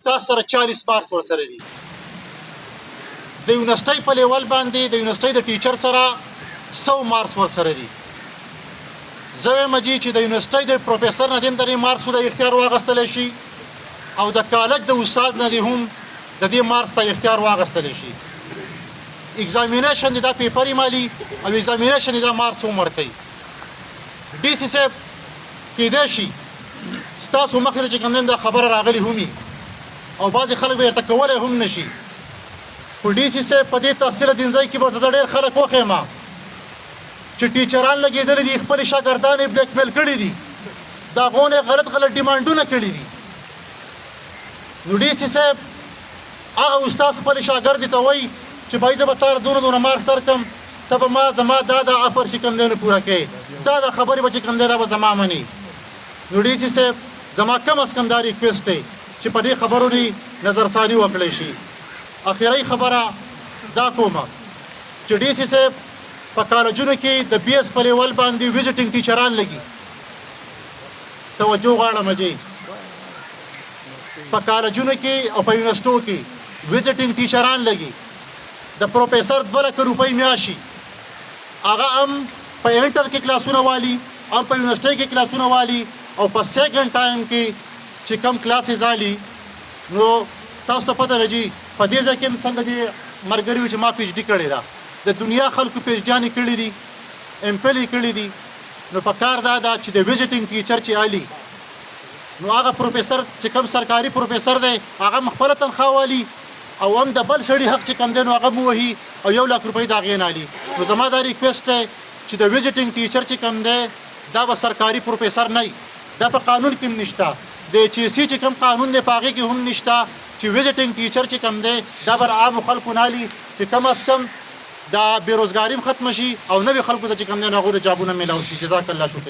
استاد سره 40 مارکس ورسره دي. د یونیورسټۍ په لیول باندې د یونیورسټۍ د ټیچر سره 100 مارکس ورسره دي. زه وایم چې د یونیورسټۍ د پروفیسر نه دې درې مارکسو د اختیار واخیستلی شي او د کالج د استاد نه دې هم د دې مارکس ته اختیار واخیستلی شي. ایگزامینیشن دې دا پیپر یې مالي او ایگزامینیشن دې دا مارکس هم ورکوي. ډي سي صاحب کیدای شي ستاسو مخې ته چې کوم دا خبره راغلې هم او بعضې خلک به ورته کولی هم نه شي. خو ډي سي صاحب په دې تحصیل دینځای کې به زه ډېر خلک وښیم چې ټیچران لګېدلي دي خپلې شاګردان یې بلیک میل کړي دي د هغو نه غلط ډیمانډونه کړي دي. نو ډي سي صاحب هغه استاد خپلې شاګردې ته وایي چې بھائی زه به تا دونه مارکس درکړم ته به ما زما دا افر چې کوم دی نو پوره کوې دا خبرې به چې کوم دی دا به زما مني. نو ډي سي صاحب زما کم از کم دا ریکویسټ دی چې په دې خبرو نه نظرثاني وکړی شي. اخیری خبره دا کومه چې ډي سي صاحب په کالجونو کې د بي ایس په لیول باندې ویزټینګ ټیچران لګي. توجه غواړم چې په کالجونو کې او په یونیورسټو کې ویزټینګ ټیچران لګي. د پروفیسر 2 لک روپۍ میاشي هغه هم په انټر کې کلاسونه والي هم په یونیورسټۍ کې کلاسونه والي او په سیکنډ ټایم کې چې کم کلاسز والي. نو تاسو ته پته لري په دې ځای کې څنګه دي مرګري چې ما پی ایچ ډي کړې ده د دنیا خلکو پی ایچ ډیانې کړي دي ایم فل یې کړي دي. نو په کار دا ده چې د ویزټینګ ټیچر چې الي نو هغه پروفیسر چې کوم سرکاري پروفیسر دی هغه خپله تنخواه والي او هم د بل سړي حق چې کوم دی نو هغه مو وهي او 1 لک روپۍ د هغې نه الي. نو زما دا ریکویسټ دی چې د ویزټینګ ټیچر چې کوم دی دا به سرکاري پروفیسر نه وي. دا په قانون کې هم نشته د ایچ ای سي چې کوم قانون دی په هغې کې هم نشته چې ویزټینګ ټیچر چې کوم دی دا به عامو خلکو نه الي چې کم از کم دا بېروزګاري هم ختمه شي او نوي خلکو ته چې کوم دی نو هغوی د جابونه میلاو شي. جزاک الله شکر.